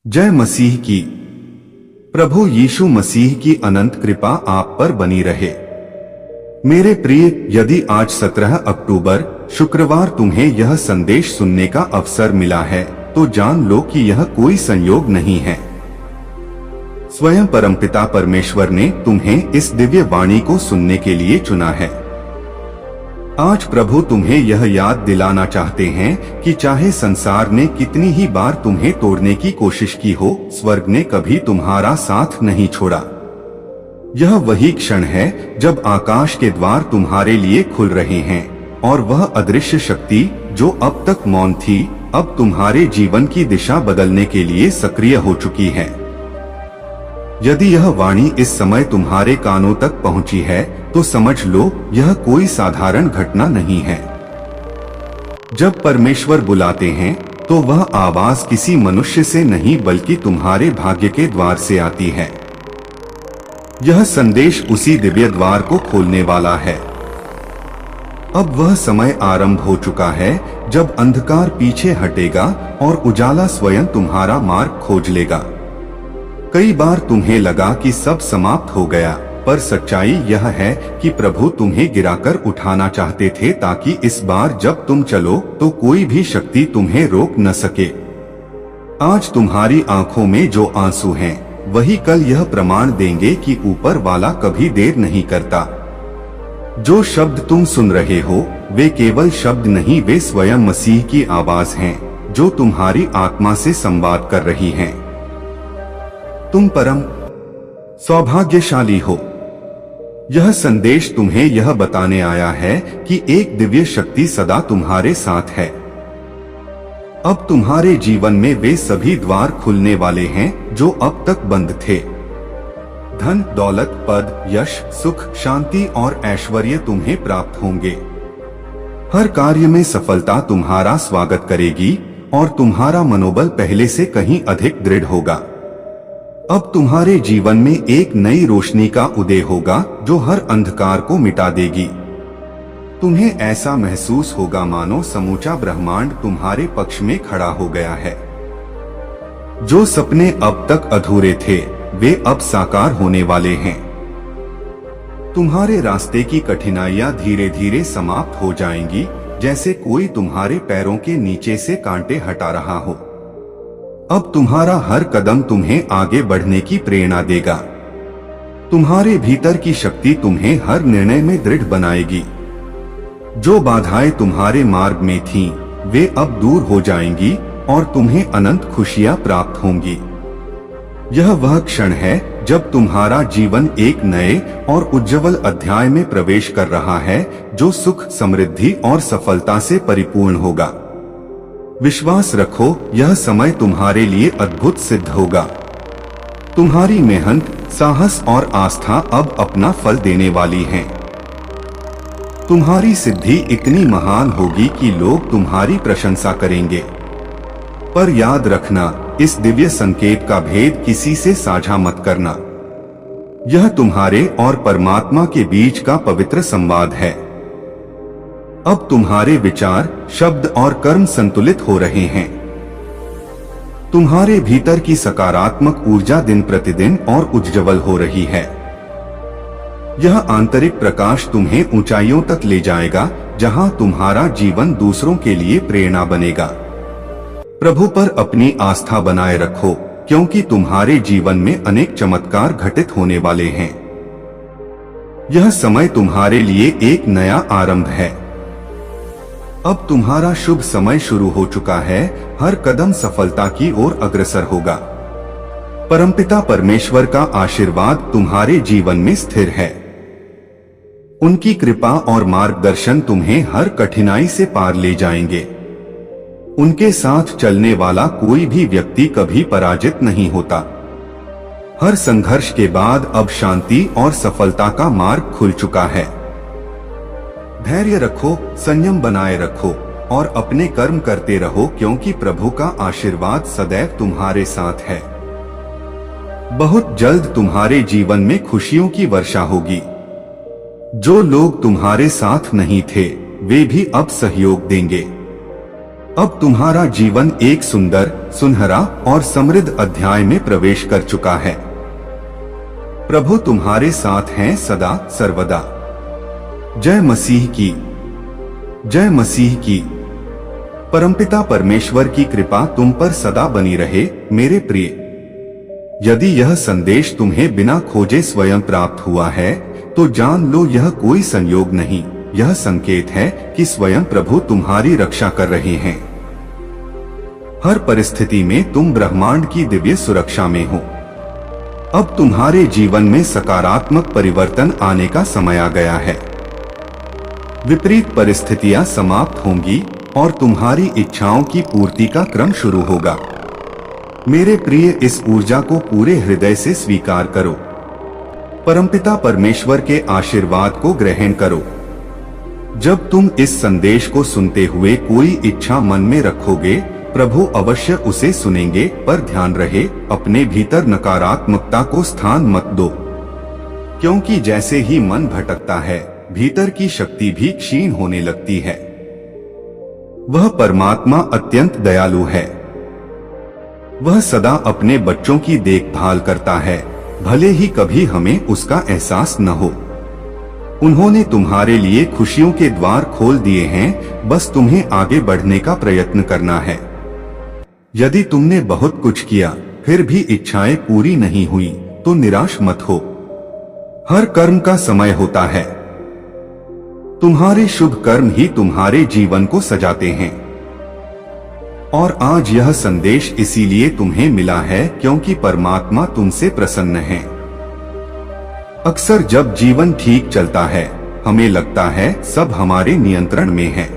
जय मसीह की। प्रभु यीशु मसीह की अनंत कृपा आप पर बनी रहे। मेरे प्रिय, यदि आज 17 अक्टूबर शुक्रवार तुम्हें यह संदेश सुनने का अवसर मिला है तो जान लो कि यह कोई संयोग नहीं है। स्वयं परमपिता परमेश्वर ने तुम्हें इस दिव्य वाणी को सुनने के लिए चुना है। आज प्रभु तुम्हें यह याद दिलाना चाहते हैं कि चाहे संसार ने कितनी ही बार तुम्हें तोड़ने की कोशिश की हो, स्वर्ग ने कभी तुम्हारा साथ नहीं छोड़ा। यह वही क्षण है जब आकाश के द्वार तुम्हारे लिए खुल रहे हैं और वह अदृश्य शक्ति जो अब तक मौन थी, अब तुम्हारे जीवन की दिशा बदलने के लिए सक्रिय हो चुकी है। यदि यह वाणी इस समय तुम्हारे कानों तक पहुंची है तो समझ लो यह कोई साधारण घटना नहीं है। जब परमेश्वर बुलाते हैं तो वह आवाज किसी मनुष्य से नहीं बल्कि तुम्हारे भाग्य के द्वार से आती है। यह संदेश उसी दिव्य द्वार को खोलने वाला है। अब वह समय आरंभ हो चुका है जब अंधकार पीछे हटेगा और उजाला स्वयं तुम्हारा मार्ग खोज लेगा। कई बार तुम्हें लगा कि सब समाप्त हो गया, पर सच्चाई यह है कि प्रभु तुम्हें गिराकर उठाना चाहते थे ताकि इस बार जब तुम चलो तो कोई भी शक्ति तुम्हें रोक न सके। आज तुम्हारी आंखों में जो आंसू हैं, वही कल यह प्रमाण देंगे कि ऊपर वाला कभी देर नहीं करता। जो शब्द तुम सुन रहे हो वे केवल शब्द नहीं, वे स्वयं मसीह की आवाज हैं जो तुम्हारी आत्मा से संवाद कर रही हैं। तुम परम सौभाग्यशाली हो। यह संदेश तुम्हें यह बताने आया है कि एक दिव्य शक्ति सदा तुम्हारे साथ है। अब तुम्हारे जीवन में वे सभी द्वार खुलने वाले हैं जो अब तक बंद थे। धन, दौलत, पद, यश, सुख, शांति और ऐश्वर्य तुम्हें प्राप्त होंगे। हर कार्य में सफलता तुम्हारा स्वागत करेगी और तुम्हारा मनोबल पहले से कहीं अधिक दृढ़ होगा। अब तुम्हारे जीवन में एक नई रोशनी का उदय होगा जो हर अंधकार को मिटा देगी। तुम्हें ऐसा महसूस होगा मानो समूचा ब्रह्मांड तुम्हारे पक्ष में खड़ा हो गया है। जो सपने अब तक अधूरे थे वे अब साकार होने वाले हैं। तुम्हारे रास्ते की कठिनाइयां धीरे धीरे समाप्त हो जाएंगी, जैसे कोई तुम्हारे पैरों के नीचे से कांटे हटा रहा हो। अब तुम्हारा हर कदम तुम्हें आगे बढ़ने की प्रेरणा देगा। तुम्हारे भीतर की शक्ति तुम्हें हर निर्णय में दृढ़ बनाएगी। जो बाधाएं तुम्हारे मार्ग में थीं, वे अब दूर हो जाएंगी और तुम्हें अनंत खुशियां प्राप्त होंगी। यह वह क्षण है जब तुम्हारा जीवन एक नए और उज्जवल अध्याय में प्रवेश कर रहा है जो सुख, समृद्धि और सफलता से परिपूर्ण होगा। विश्वास रखो, यह समय तुम्हारे लिए अद्भुत सिद्ध होगा। तुम्हारी मेहनत, साहस और आस्था अब अपना फल देने वाली हैं। तुम्हारी सिद्धि इतनी महान होगी कि लोग तुम्हारी प्रशंसा करेंगे। पर याद रखना, इस दिव्य संकेत का भेद किसी से साझा मत करना। यह तुम्हारे और परमात्मा के बीच का पवित्र संवाद है। अब तुम्हारे विचार, शब्द और कर्म संतुलित हो रहे हैं। तुम्हारे भीतर की सकारात्मक ऊर्जा दिन प्रतिदिन और उज्जवल हो रही है। यह आंतरिक प्रकाश तुम्हें ऊंचाइयों तक ले जाएगा, जहां तुम्हारा जीवन दूसरों के लिए प्रेरणा बनेगा। प्रभु पर अपनी आस्था बनाए रखो, क्योंकि तुम्हारे जीवन में अनेक चमत्कार घटित होने वाले हैं। यह समय तुम्हारे लिए एक नया आरंभ है। अब तुम्हारा शुभ समय शुरू हो चुका है। हर कदम सफलता की ओर अग्रसर होगा। परमपिता परमेश्वर का आशीर्वाद तुम्हारे जीवन में स्थिर है। उनकी कृपा और मार्गदर्शन तुम्हें हर कठिनाई से पार ले जाएंगे। उनके साथ चलने वाला कोई भी व्यक्ति कभी पराजित नहीं होता। हर संघर्ष के बाद अब शांति और सफलता का मार्ग खुल चुका है। धैर्य रखो, संयम बनाए रखो और अपने कर्म करते रहो, क्योंकि प्रभु का आशीर्वाद सदैव तुम्हारे साथ है। बहुत जल्द तुम्हारे जीवन में खुशियों की वर्षा होगी। जो लोग तुम्हारे साथ नहीं थे वे भी अब सहयोग देंगे। अब तुम्हारा जीवन एक सुंदर, सुनहरा और समृद्ध अध्याय में प्रवेश कर चुका है। प्रभु तुम्हारे साथ हैं सदा सर्वदा। जय मसीह की, जय मसीह की। परमपिता परमेश्वर की कृपा तुम पर सदा बनी रहे मेरे प्रिय। यदि यह संदेश तुम्हें बिना खोजे स्वयं प्राप्त हुआ है तो जान लो यह कोई संयोग नहीं, यह संकेत है कि स्वयं प्रभु तुम्हारी रक्षा कर रहे हैं। हर परिस्थिति में तुम ब्रह्मांड की दिव्य सुरक्षा में हो। अब तुम्हारे जीवन में सकारात्मक परिवर्तन आने का समय आ गया है। विपरीत परिस्थितियां समाप्त होंगी और तुम्हारी इच्छाओं की पूर्ति का क्रम शुरू होगा। मेरे प्रिय, इस ऊर्जा को पूरे हृदय से स्वीकार करो। परमपिता परमेश्वर के आशीर्वाद को ग्रहण करो। जब तुम इस संदेश को सुनते हुए कोई इच्छा मन में रखोगे, प्रभु अवश्य उसे सुनेंगे, पर ध्यान रहे अपने भीतर नकारात्मकता को स्थान मत दो, क्योंकि जैसे ही मन भटकता है भीतर की शक्ति भी क्षीण होने लगती है। वह परमात्मा अत्यंत दयालु है। वह सदा अपने बच्चों की देखभाल करता है, भले ही कभी हमें उसका एहसास न हो। उन्होंने तुम्हारे लिए खुशियों के द्वार खोल दिए हैं, बस तुम्हें आगे बढ़ने का प्रयत्न करना है। यदि तुमने बहुत कुछ किया फिर भी इच्छाएं पूरी नहीं हुई तो निराश मत हो। हर कर्म का समय होता है। तुम्हारे शुभ कर्म ही तुम्हारे जीवन को सजाते हैं। और आज यह संदेश इसीलिए तुम्हें मिला है क्योंकि परमात्मा तुमसे प्रसन्न है। अक्सर जब जीवन ठीक चलता है हमें लगता है सब हमारे नियंत्रण में है,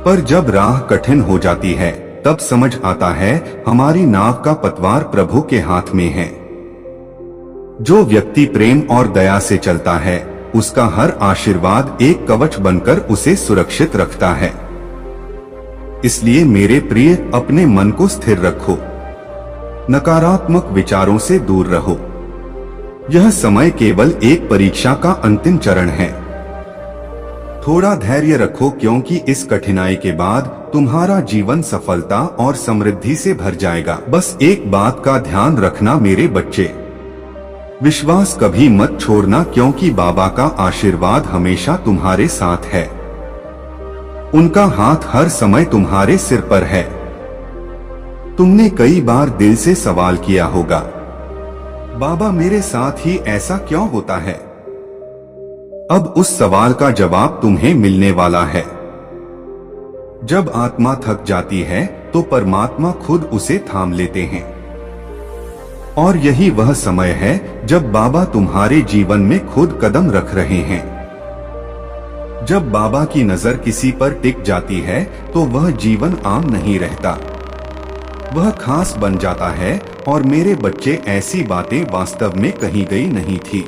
पर जब राह कठिन हो जाती है तब समझ आता है हमारी नाव का पतवार प्रभु के हाथ में है। जो व्यक्ति प्रेम और दया से चलता है उसका हर आशीर्वाद एक कवच बनकर उसे सुरक्षित रखता है। इसलिए मेरे प्रिय, अपने मन को स्थिर रखो, नकारात्मक विचारों से दूर रहो। यह समय केवल एक परीक्षा का अंतिम चरण है। थोड़ा धैर्य रखो क्योंकि इस कठिनाई के बाद तुम्हारा जीवन सफलता और समृद्धि से भर जाएगा। बस एक बात का ध्यान रखना मेरे बच्चे, विश्वास कभी मत छोड़ना क्योंकि बाबा का आशीर्वाद हमेशा तुम्हारे साथ है। उनका हाथ हर समय तुम्हारे सिर पर है। तुमने कई बार दिल से सवाल किया होगा, बाबा मेरे साथ ही ऐसा क्यों होता है? अब उस सवाल का जवाब तुम्हें मिलने वाला है। जब आत्मा थक जाती है तो परमात्मा खुद उसे थाम लेते हैं। और यही वह समय है जब बाबा तुम्हारे जीवन में खुद कदम रख रहे हैं। जब बाबा की नजर किसी पर टिक जाती है तो वह जीवन आम नहीं रहता, वह खास बन जाता है। और मेरे बच्चे, ऐसी बातें वास्तव में कही गई नहीं थी,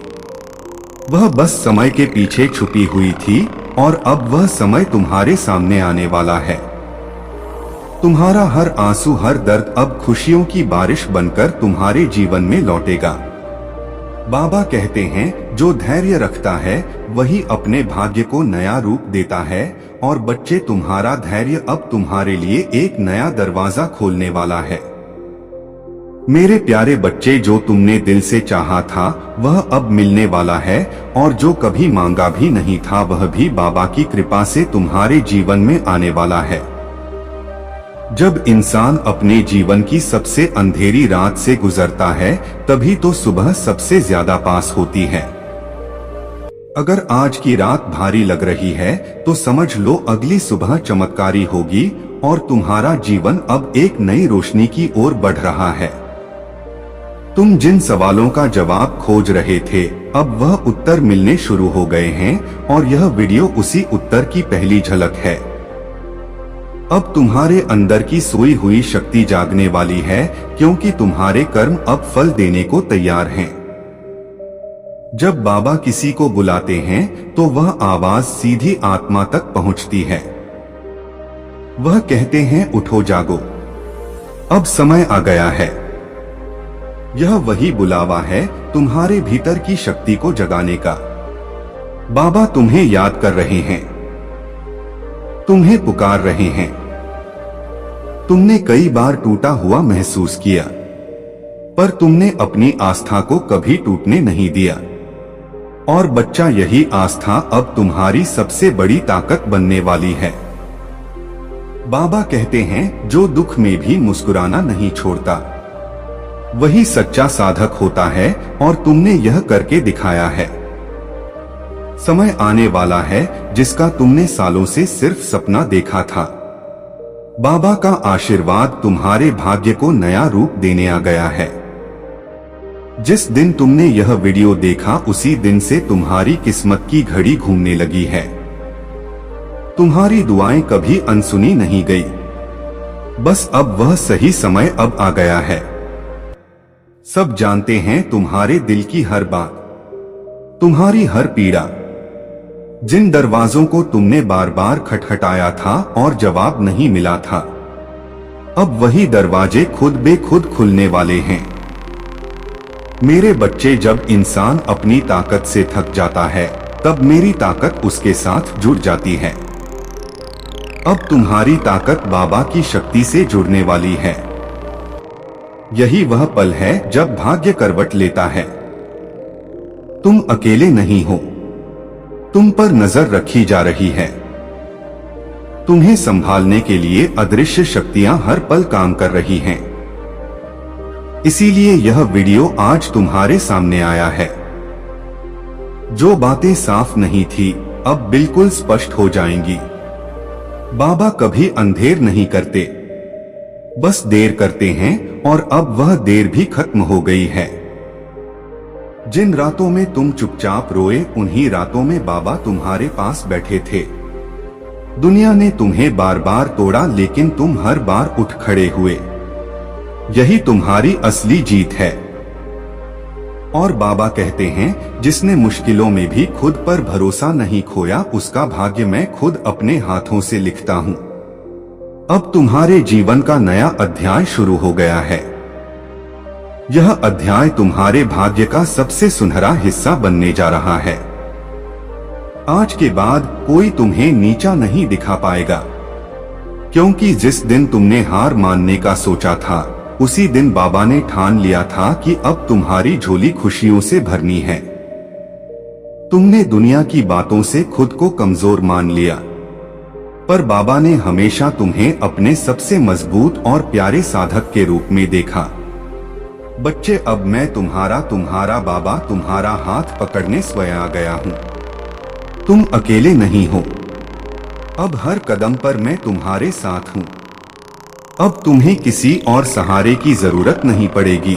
वह बस समय के पीछे छुपी हुई थी और अब वह समय तुम्हारे सामने आने वाला है। तुम्हारा हर आंसू, हर दर्द अब खुशियों की बारिश बनकर तुम्हारे जीवन में लौटेगा। बाबा कहते हैं जो धैर्य रखता है वही अपने भाग्य को नया रूप देता है। और बच्चे, तुम्हारा धैर्य अब तुम्हारे लिए एक नया दरवाजा खोलने वाला है। मेरे प्यारे बच्चे, जो तुमने दिल से चाहा था वह अब मिलने वाला है, और जो कभी मांगा भी नहीं था वह भी बाबा की कृपा से तुम्हारे जीवन में आने वाला है। जब इंसान अपने जीवन की सबसे अंधेरी रात से गुजरता है तभी तो सुबह सबसे ज्यादा पास होती है। अगर आज की रात भारी लग रही है तो समझ लो अगली सुबह चमत्कारी होगी और तुम्हारा जीवन अब एक नई रोशनी की ओर बढ़ रहा है। तुम जिन सवालों का जवाब खोज रहे थे अब वह उत्तर मिलने शुरू हो गए हैं, और यह वीडियो उसी उत्तर की पहली झलक है। अब तुम्हारे अंदर की सोई हुई शक्ति जागने वाली है, क्योंकि तुम्हारे कर्म अब फल देने को तैयार हैं। जब बाबा किसी को बुलाते हैं तो वह आवाज सीधी आत्मा तक पहुंचती है। वह कहते हैं, उठो जागो, अब समय आ गया है। यह वही बुलावा है तुम्हारे भीतर की शक्ति को जगाने का। बाबा तुम्हें याद कर रहे हैं, तुम्हें पुकार रहे हैं। तुमने कई बार टूटा हुआ महसूस किया, पर तुमने अपनी आस्था को कभी टूटने नहीं दिया। और बच्चा, यही आस्था अब तुम्हारी सबसे बड़ी ताकत बनने वाली है। बाबा कहते हैं, जो दुख में भी मुस्कुराना नहीं छोड़ता वही सच्चा साधक होता है, और तुमने यह करके दिखाया है। समय आने वाला है जिसका तुमने सालों से सिर्फ सपना देखा था। बाबा का आशीर्वाद तुम्हारे भाग्य को नया रूप देने आ गया है। जिस दिन तुमने यह वीडियो देखा उसी दिन से तुम्हारी किस्मत की घड़ी घूमने लगी है। तुम्हारी दुआएं कभी अनसुनी नहीं गई, बस अब वह सही समय अब आ गया है। सब जानते हैं तुम्हारे दिल की हर बात, तुम्हारी हर पीड़ा। जिन दरवाजों को तुमने बार बार खटखटाया था और जवाब नहीं मिला था, अब वही दरवाजे खुद बेखुद खुलने वाले हैं। मेरे बच्चे, जब इंसान अपनी ताकत से थक जाता है तब मेरी ताकत उसके साथ जुड़ जाती है। अब तुम्हारी ताकत बाबा की शक्ति से जुड़ने वाली है। यही वह पल है जब भाग्य करवट लेता है। तुम अकेले नहीं हो, तुम पर नजर रखी जा रही है। तुम्हें संभालने के लिए अदृश्य शक्तियां हर पल काम कर रही हैं। इसीलिए यह वीडियो आज तुम्हारे सामने आया है। जो बातें साफ नहीं थी अब बिल्कुल स्पष्ट हो जाएंगी। बाबा कभी अंधेर नहीं करते, बस देर करते हैं, और अब वह देर भी खत्म हो गई है। जिन रातों में तुम चुपचाप रोए, उन्हीं रातों में बाबा तुम्हारे पास बैठे थे। दुनिया ने तुम्हें बार बार तोड़ा, लेकिन तुम हर बार उठ खड़े हुए। यही तुम्हारी असली जीत है। और बाबा कहते हैं, जिसने मुश्किलों में भी खुद पर भरोसा नहीं खोया, उसका भाग्य मैं खुद अपने हाथों से लिखता हूँ। अब तुम्हारे जीवन का नया अध्याय शुरू हो गया है। यह अध्याय तुम्हारे भाग्य का सबसे सुनहरा हिस्सा बनने जा रहा है। आज के बाद कोई तुम्हें नीचा नहीं दिखा पाएगा, क्योंकि जिस दिन तुमने हार मानने का सोचा था, उसी दिन बाबा ने ठान लिया था कि अब तुम्हारी झोली खुशियों से भरनी है। तुमने दुनिया की बातों से खुद को कमजोर मान लिया, पर बाबा ने हमेशा तुम्हें अपने सबसे मजबूत और प्यारे साधक के रूप में देखा। बच्चे, अब मैं तुम्हारा बाबा तुम्हारा हाथ पकड़ने स्वयं आ गया हूँ। तुम अकेले नहीं हो। अब हर कदम पर मैं तुम्हारे साथ हूँ। अब तुम्हें किसी और सहारे की जरूरत नहीं पड़ेगी,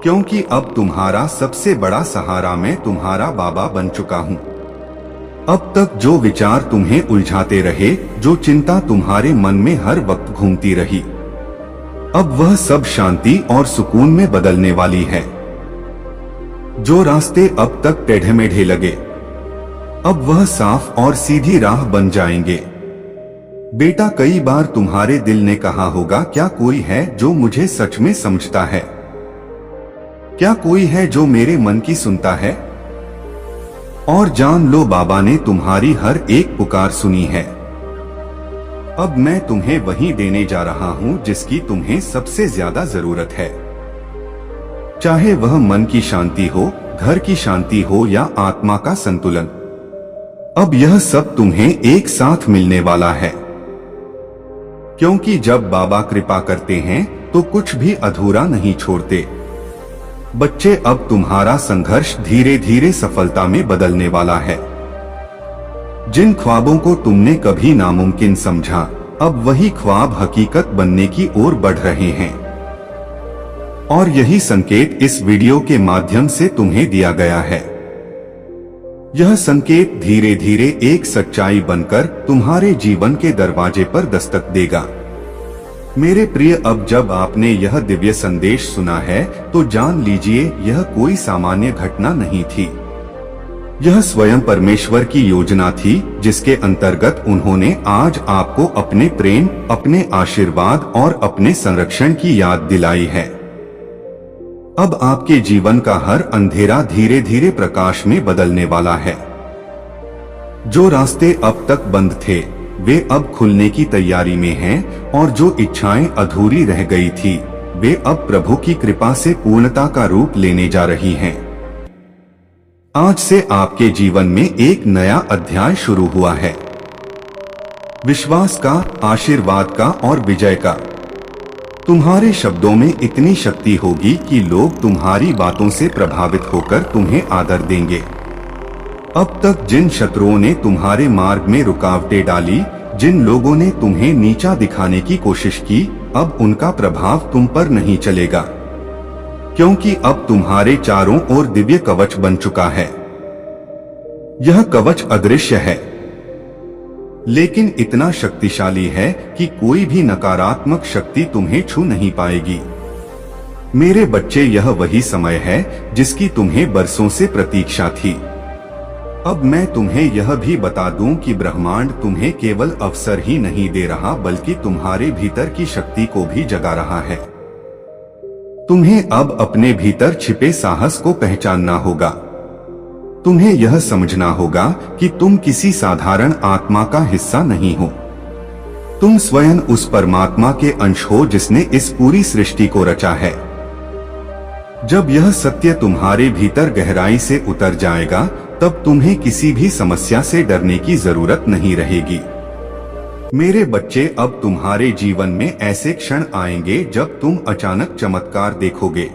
क्योंकि अब तुम्हारा सबसे बड़ा सहारा मैं तुम्हारा बाबा बन चुका हूँ। अब तक जो विचार तुम्हें उलझाते रहे, जो चिंता तुम्हारे मन में हर वक्त घूमती रही, अब वह सब शांति और सुकून में बदलने वाली है। जो रास्ते अब तक टेढ़े मेढ़े लगे, अब वह साफ और सीधी राह बन जाएंगे। बेटा, कई बार तुम्हारे दिल ने कहा होगा, क्या कोई है जो मुझे सच में समझता है? क्या कोई है जो मेरे मन की सुनता है? और जान लो, बाबा ने तुम्हारी हर एक पुकार सुनी है। अब मैं तुम्हें वही देने जा रहा हूँ जिसकी तुम्हें सबसे ज्यादा जरूरत है। चाहे वह मन की शांति हो, घर की शांति हो या आत्मा का संतुलन, अब यह सब तुम्हें एक साथ मिलने वाला है। क्योंकि जब बाबा कृपा करते हैं तो कुछ भी अधूरा नहीं छोड़ते। बच्चे, अब तुम्हारा संघर्ष धीरे धीरे सफलता में बदलने वाला है। जिन ख्वाबों को तुमने कभी नामुमकिन समझा, अब वही ख्वाब हकीकत बनने की ओर बढ़ रहे हैं। और यही संकेत इस वीडियो के माध्यम से तुम्हें दिया गया है। यह संकेत धीरे धीरे एक सच्चाई बनकर तुम्हारे जीवन के दरवाजे पर दस्तक देगा। मेरे प्रिय, अब जब आपने यह दिव्य संदेश सुना है तो जान लीजिए, यह कोई सामान्य घटना नहीं थी। यह स्वयं परमेश्वर की योजना थी, जिसके अंतर्गत उन्होंने आज आपको अपने प्रेम, अपने आशीर्वाद और अपने संरक्षण की याद दिलाई है। अब आपके जीवन का हर अंधेरा धीरे धीरे प्रकाश में बदलने वाला है। जो रास्ते अब तक बंद थे, वे अब खुलने की तैयारी में हैं और जो इच्छाएं अधूरी रह गई थी वे अब प्रभु की कृपा से पूर्णता का रूप लेने जा रही हैं। आज से आपके जीवन में एक नया अध्याय शुरू हुआ है, विश्वास का, आशीर्वाद का और विजय का। तुम्हारे शब्दों में इतनी शक्ति होगी कि लोग तुम्हारी बातों से प्रभावित होकर तुम्हें आदर देंगे। अब तक जिन शत्रुओं ने तुम्हारे मार्ग में रुकावटें डाली, जिन लोगों ने तुम्हें नीचा दिखाने की कोशिश की, अब उनका प्रभाव तुम पर नहीं चलेगा, क्योंकि अब तुम्हारे चारों ओर दिव्य कवच बन चुका है। यह कवच अदृश्य है, लेकिन इतना शक्तिशाली है कि कोई भी नकारात्मक शक्ति तुम्हें छू नहीं पाएगी। मेरे बच्चे, यह वही समय है जिसकी तुम्हें बरसों से प्रतीक्षा थी। अब मैं तुम्हें यह भी बता दूं कि ब्रह्मांड तुम्हें केवल अवसर ही नहीं दे रहा बल्कि तुम्हारे भीतर की शक्ति को भी जगा रहा है। तुम्हें अब अपने भीतर छिपे साहस को पहचानना होगा। तुम्हें यह समझना होगा कि तुम किसी साधारण आत्मा का हिस्सा नहीं हो। तुम स्वयं उस परमात्मा के अंश हो जिसने इस पूरी सृष्टि को रचा है। जब यह सत्य तुम्हारे भीतर गहराई से उतर जाएगा, तब तुम्हें किसी भी समस्या से डरने की जरूरत नहीं रहेगी। मेरे बच्चे, अब तुम्हारे जीवन में ऐसे क्षण आएंगे जब तुम अचानक चमत्कार देखोगे।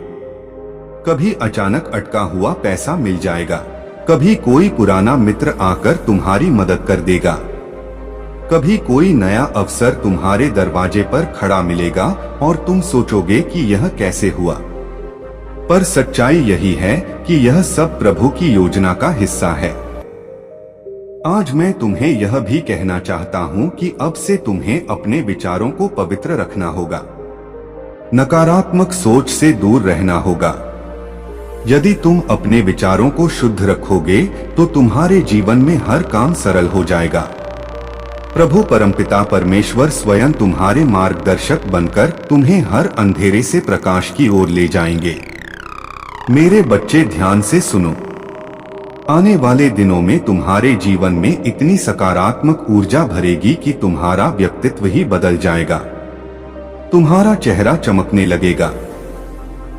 कभी अचानक अटका हुआ पैसा मिल जाएगा, कभी कोई पुराना मित्र आकर तुम्हारी मदद कर देगा, कभी कोई नया अवसर तुम्हारे दरवाजे पर खड़ा मिलेगा और तुम सोचोगे कि यह कैसे हुआ। पर सच्चाई यही है कि यह सब प्रभु की योजना का हिस्सा है। आज मैं तुम्हें यह भी कहना चाहता हूँ कि अब से तुम्हें अपने विचारों को पवित्र रखना होगा, नकारात्मक सोच से दूर रहना होगा। यदि तुम अपने विचारों को शुद्ध रखोगे तो तुम्हारे जीवन में हर काम सरल हो जाएगा। प्रभु परमपिता परमेश्वर स्वयं तुम्हारे मार्गदर्शक बनकर तुम्हें हर अंधेरे से प्रकाश की ओर ले जाएंगे। मेरे बच्चे, ध्यान से सुनो। आने वाले दिनों में तुम्हारे जीवन में इतनी सकारात्मक ऊर्जा भरेगी कि तुम्हारा व्यक्तित्व ही बदल जाएगा। तुम्हारा चेहरा चमकने लगेगा।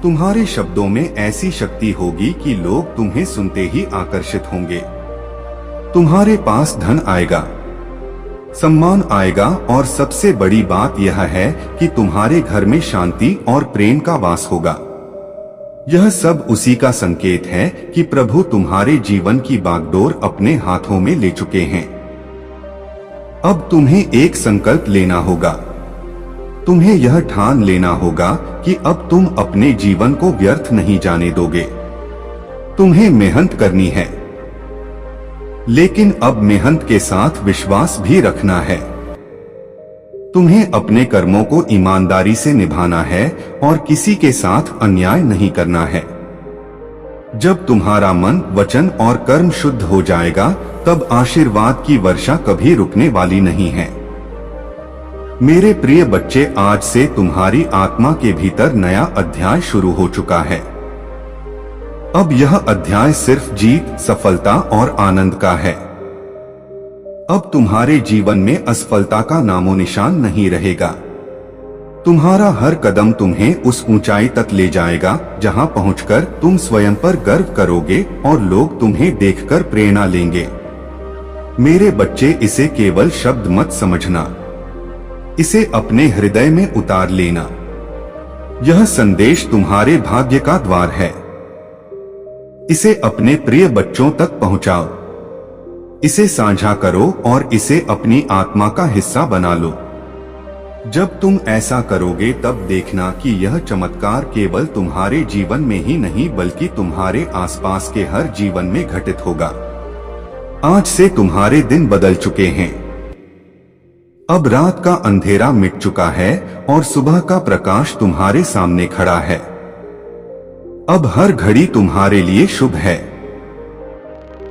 तुम्हारे शब्दों में ऐसी शक्ति होगी कि लोग तुम्हें सुनते ही आकर्षित होंगे। तुम्हारे पास धन आएगा, सम्मान आएगा और सबसे बड़ी बात यह है कि तुम्हारे घर में शांति और प्रेम का वास होगा। यह सब उसी का संकेत है कि प्रभु तुम्हारे जीवन की बागडोर अपने हाथों में ले चुके हैं। अब तुम्हें एक संकल्प लेना होगा। तुम्हें यह ठान लेना होगा कि अब तुम अपने जीवन को व्यर्थ नहीं जाने दोगे। तुम्हें मेहनत करनी है, लेकिन अब मेहनत के साथ विश्वास भी रखना है। तुम्हें अपने कर्मों को ईमानदारी से निभाना है और किसी के साथ अन्याय नहीं करना है। जब तुम्हारा मन, वचन और कर्म शुद्ध हो जाएगा, तब आशीर्वाद की वर्षा कभी रुकने वाली नहीं है। मेरे प्रिय बच्चे, आज से तुम्हारी आत्मा के भीतर नया अध्याय शुरू हो चुका है। अब यह अध्याय सिर्फ जीत, सफलता और आनंद का है। अब तुम्हारे जीवन में असफलता का नामो निशान नहीं रहेगा। तुम्हारा हर कदम तुम्हें उस ऊंचाई तक ले जाएगा जहां पहुंचकर तुम स्वयं पर गर्व करोगे और लोग तुम्हें देखकर प्रेरणा लेंगे। मेरे बच्चे, इसे केवल शब्द मत समझना, इसे अपने हृदय में उतार लेना। यह संदेश तुम्हारे भाग्य का द्वार है। इसे अपने प्रिय बच्चों तक पहुंचाओ, इसे साझा करो और इसे अपनी आत्मा का हिस्सा बना लो। जब तुम ऐसा करोगे तब देखना कि यह चमत्कार केवल तुम्हारे जीवन में ही नहीं बल्कि तुम्हारे आसपास के हर जीवन में घटित होगा। आज से तुम्हारे दिन बदल चुके हैं। अब रात का अंधेरा मिट चुका है और सुबह का प्रकाश तुम्हारे सामने खड़ा है। अब हर घड़ी तुम्हारे लिए शुभ है।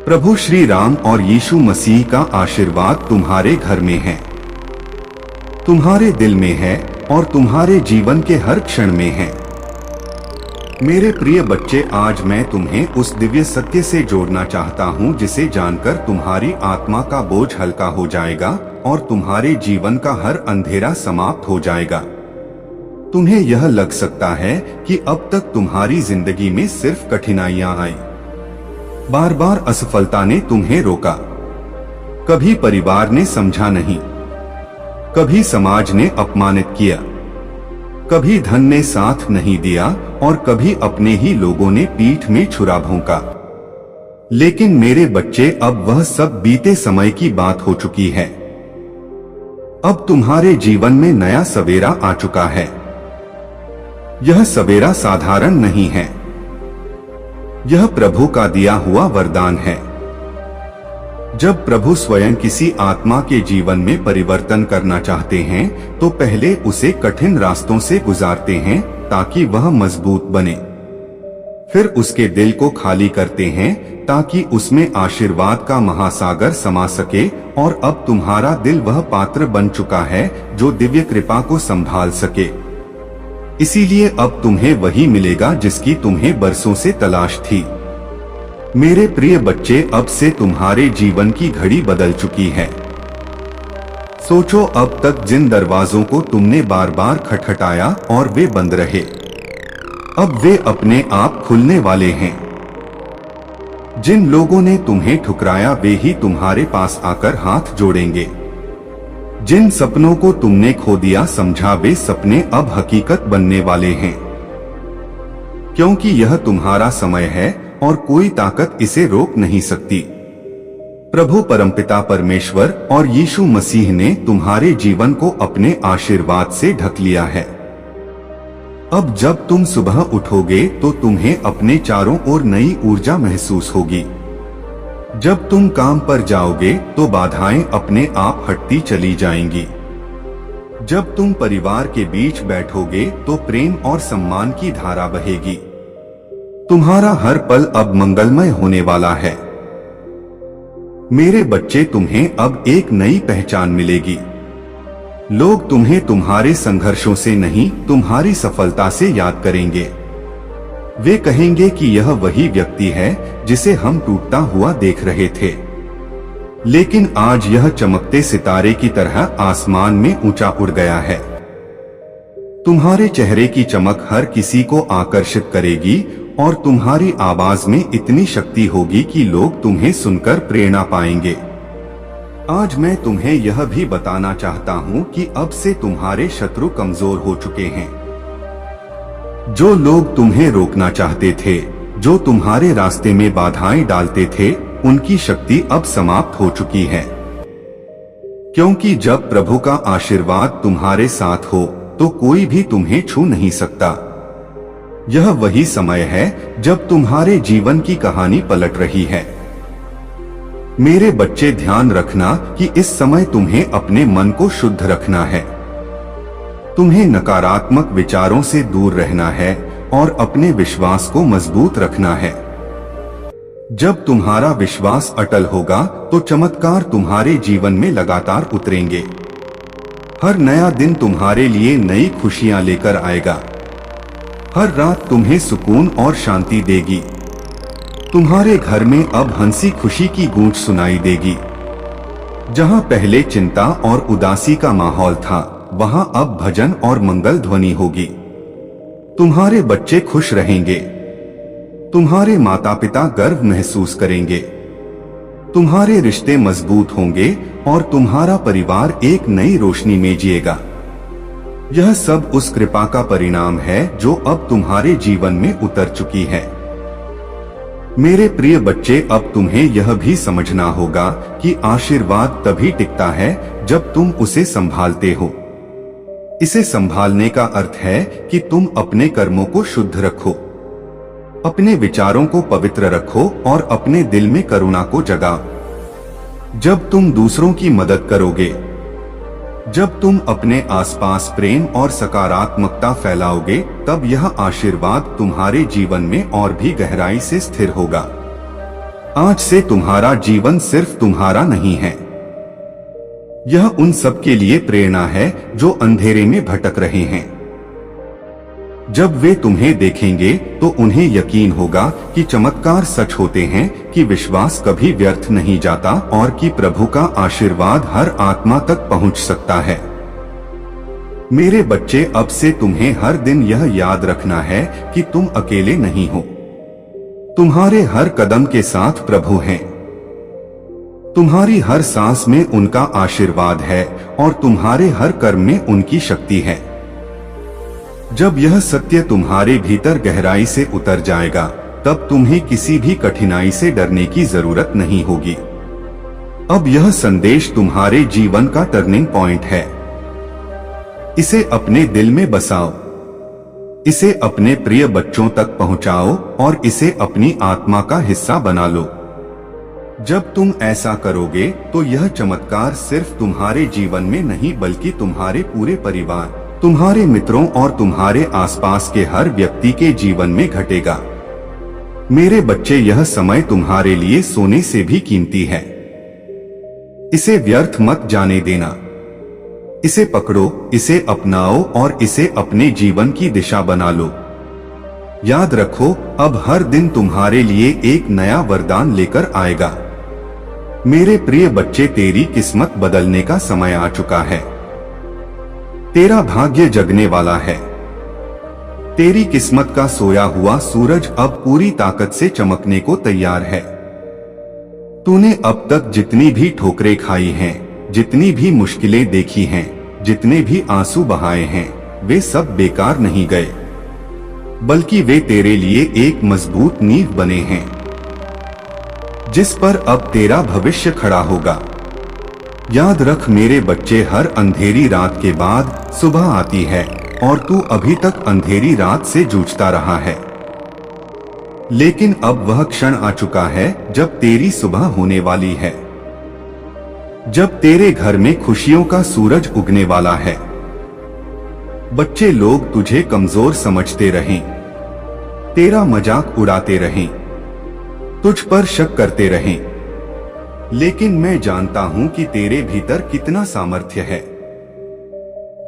प्रभु श्री राम और यीशु मसीह का आशीर्वाद तुम्हारे घर में है, तुम्हारे दिल में है और तुम्हारे जीवन के हर क्षण में है। मेरे प्रिय बच्चे, आज मैं तुम्हें उस दिव्य सत्य से जोड़ना चाहता हूं जिसे जानकर तुम्हारी आत्मा का बोझ हल्का हो जाएगा और तुम्हारे जीवन का हर अंधेरा समाप्त हो जाएगा। तुम्हें यह लग सकता है कि अब तक तुम्हारी जिंदगी में सिर्फ कठिनाइयां आई, बार बार असफलता ने तुम्हें रोका, कभी परिवार ने समझा नहीं, कभी समाज ने अपमानित किया, कभी धन ने साथ नहीं दिया और कभी अपने ही लोगों ने पीठ में छुरा भोंका। लेकिन मेरे बच्चे, अब वह सब बीते समय की बात हो चुकी है। अब तुम्हारे जीवन में नया सवेरा आ चुका है। यह सवेरा साधारण नहीं है, यह प्रभु का दिया हुआ वरदान है। जब प्रभु स्वयं किसी आत्मा के जीवन में परिवर्तन करना चाहते हैं तो पहले उसे कठिन रास्तों से गुजारते हैं ताकि वह मजबूत बने। फिर उसके दिल को खाली करते हैं ताकि उसमें आशीर्वाद का महासागर समा सके। और अब तुम्हारा दिल वह पात्र बन चुका है जो दिव्य कृपा को संभाल सके। इसीलिए अब तुम्हें वही मिलेगा जिसकी तुम्हें बरसों से तलाश थी। मेरे प्रिय बच्चे, अब से तुम्हारे जीवन की घड़ी बदल चुकी है। सोचो, अब तक जिन दरवाजों को तुमने बार बार खटखटाया और वे बंद रहे, अब वे अपने आप खुलने वाले हैं। जिन लोगों ने तुम्हें ठुकराया वे ही तुम्हारे पास आकर हाथ जोड़ेंगे। जिन सपनों को तुमने खो दिया समझा, वे सपने अब हकीकत बनने वाले हैं, क्योंकि यह तुम्हारा समय है और कोई ताकत इसे रोक नहीं सकती। प्रभु परमपिता परमेश्वर और यीशु मसीह ने तुम्हारे जीवन को अपने आशीर्वाद से ढक लिया है। अब जब तुम सुबह उठोगे तो तुम्हें अपने चारों ओर नई ऊर्जा महसूस होगी। जब तुम काम पर जाओगे तो बाधाएं अपने आप हटती चली जाएंगी। जब तुम परिवार के बीच बैठोगे तो प्रेम और सम्मान की धारा बहेगी। तुम्हारा हर पल अब मंगलमय होने वाला है। मेरे बच्चे, तुम्हें अब एक नई पहचान मिलेगी। लोग तुम्हें तुम्हारे संघर्षों से नहीं, तुम्हारी सफलता से याद करेंगे। वे कहेंगे कि यह वही व्यक्ति है जिसे हम टूटता हुआ देख रहे थे, लेकिन आज यह चमकते सितारे की तरह आसमान में ऊंचा उड़ गया है। तुम्हारे चेहरे की चमक हर किसी को आकर्षित करेगी और तुम्हारी आवाज में इतनी शक्ति होगी कि लोग तुम्हें सुनकर प्रेरणा पाएंगे। आज मैं तुम्हें यह भी बताना चाहता हूँ कि अब से तुम्हारे शत्रु कमजोर हो चुके हैं। जो लोग तुम्हें रोकना चाहते थे, जो तुम्हारे रास्ते में बाधाएं डालते थे, उनकी शक्ति अब समाप्त हो चुकी है। क्योंकि जब प्रभु का आशीर्वाद तुम्हारे साथ हो तो कोई भी तुम्हें छू नहीं सकता। यह वही समय है जब तुम्हारे जीवन की कहानी पलट रही है। मेरे बच्चे, ध्यान रखना कि इस समय तुम्हें अपने मन को शुद्ध रखना है। तुम्हें नकारात्मक विचारों से दूर रहना है और अपने विश्वास को मजबूत रखना है। जब तुम्हारा विश्वास अटल होगा तो चमत्कार तुम्हारे जीवन में लगातार उतरेंगे। हर नया दिन तुम्हारे लिए नई खुशियां लेकर आएगा। हर रात तुम्हें सुकून और शांति देगी। तुम्हारे घर में अब हंसी खुशी की गूंज सुनाई देगी। जहां पहले चिंता और उदासी का माहौल था, वहां अब भजन और मंगल ध्वनि होगी। तुम्हारे बच्चे खुश रहेंगे। तुम्हारे माता पिता गर्व महसूस करेंगे। तुम्हारे रिश्ते मजबूत होंगे और तुम्हारा परिवार एक नई रोशनी में जिएगा। यह सब उस कृपा का परिणाम है जो अब तुम्हारे जीवन में उतर चुकी है। मेरे प्रिय बच्चे, अब तुम्हें यह भी समझना होगा कि आशीर्वाद तभी टिकता है जब तुम उसे संभालते हो। इसे संभालने का अर्थ है कि तुम अपने कर्मों को शुद्ध रखो, अपने विचारों को पवित्र रखो और अपने दिल में करुणा को जगाओ। जब तुम दूसरों की मदद करोगे, जब तुम अपने आसपास प्रेम और सकारात्मकता फैलाओगे, तब यह आशीर्वाद तुम्हारे जीवन में और भी गहराई से स्थिर होगा। आज से तुम्हारा जीवन सिर्फ तुम्हारा नहीं है, यह उन सब के लिए प्रेरणा है जो अंधेरे में भटक रहे हैं। जब वे तुम्हें देखेंगे तो उन्हें यकीन होगा कि चमत्कार सच होते हैं, कि विश्वास कभी व्यर्थ नहीं जाता और कि प्रभु का आशीर्वाद हर आत्मा तक पहुंच सकता है। मेरे बच्चे, अब से तुम्हें हर दिन यह याद रखना है कि तुम अकेले नहीं हो। तुम्हारे हर कदम के साथ प्रभु हैं। तुम्हारी हर सांस में उनका आशीर्वाद है और तुम्हारे हर कर्म में उनकी शक्ति है। जब यह सत्य तुम्हारे भीतर गहराई से उतर जाएगा, तब तुम्हें किसी भी कठिनाई से डरने की जरूरत नहीं होगी। अब यह संदेश तुम्हारे जीवन का टर्निंग पॉइंट है। इसे अपने दिल में बसाओ, इसे अपने प्रिय बच्चों तक पहुंचाओ और इसे अपनी आत्मा का हिस्सा बना लो। जब तुम ऐसा करोगे तो यह चमत्कार सिर्फ तुम्हारे जीवन में नहीं बल्कि तुम्हारे पूरे परिवार, तुम्हारे मित्रों और तुम्हारे आसपास के हर व्यक्ति के जीवन में घटेगा। मेरे बच्चे, यह समय तुम्हारे लिए सोने से भी कीमती है। इसे व्यर्थ मत जाने देना। इसे पकड़ो, इसे अपनाओ और इसे अपने जीवन की दिशा बना लो। याद रखो, अब हर दिन तुम्हारे लिए एक नया वरदान लेकर आएगा। मेरे प्रिय बच्चे, तेरी किस्मत बदलने का समय आ चुका है। तेरा भाग्य जगने वाला है। तेरी किस्मत का सोया हुआ सूरज अब पूरी ताकत से चमकने को तैयार है। तूने अब तक जितनी भी ठोकरें खाई हैं, जितनी भी मुश्किलें देखी हैं, जितने भी आंसू बहाए हैं, वे सब बेकार नहीं गए, बल्कि वे तेरे लिए एक मजबूत नींव बने हैं, जिस पर अब तेरा भविष्य खड़ा होगा। याद रख मेरे बच्चे, हर अंधेरी रात के बाद सुबह आती है और तू अभी तक अंधेरी रात से जूझता रहा है। लेकिन अब वह क्षण आ चुका है जब तेरी सुबह होने वाली है, जब तेरे घर में खुशियों का सूरज उगने वाला है। बच्चे, लोग तुझे कमजोर समझते रहें, तेरा मजाक उड़ाते रहें, तुझ पर शक करते रहें, लेकिन मैं जानता हूं कि तेरे भीतर कितना सामर्थ्य है।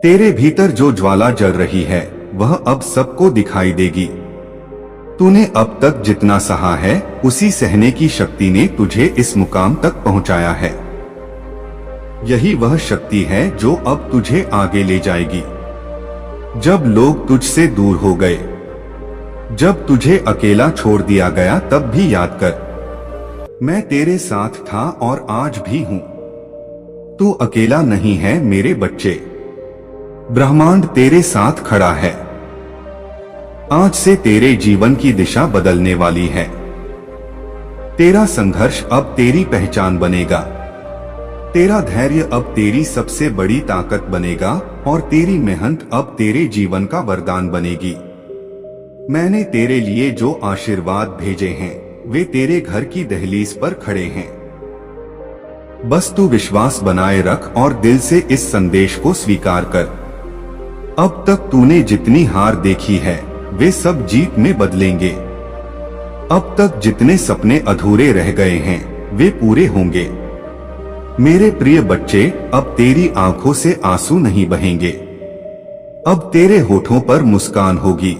तेरे भीतर जो ज्वाला जल रही है वह अब सबको दिखाई देगी। तूने अब तक जितना सहा है, उसी सहने की शक्ति ने तुझे इस मुकाम तक पहुंचाया है। यही वह शक्ति है जो अब तुझे आगे ले जाएगी। जब लोग तुझसे दूर हो गए, जब तुझे अकेला छोड़ दिया गया, तब भी याद कर, मैं तेरे साथ था और आज भी हूं। तू अकेला नहीं है मेरे बच्चे, ब्रह्मांड तेरे साथ खड़ा है। आज से तेरे जीवन की दिशा बदलने वाली है। तेरा संघर्ष अब तेरी पहचान बनेगा, तेरा धैर्य अब तेरी सबसे बड़ी ताकत बनेगा और तेरी मेहनत अब तेरे जीवन का वरदान बनेगी। मैंने तेरे लिए जो आशीर्वाद भेजे हैं वे तेरे घर की दहलीज पर खड़े हैं। बस तू विश्वास बनाए रख और दिल से इस संदेश को स्वीकार कर। अब तक तूने जितनी हार देखी है वे सब जीत में बदलेंगे। अब तक जितने सपने अधूरे रह गए हैं वे पूरे होंगे। मेरे प्रिय बच्चे, अब तेरी आंखों से आंसू नहीं बहेंगे, अब तेरे होठों पर मुस्कान होगी।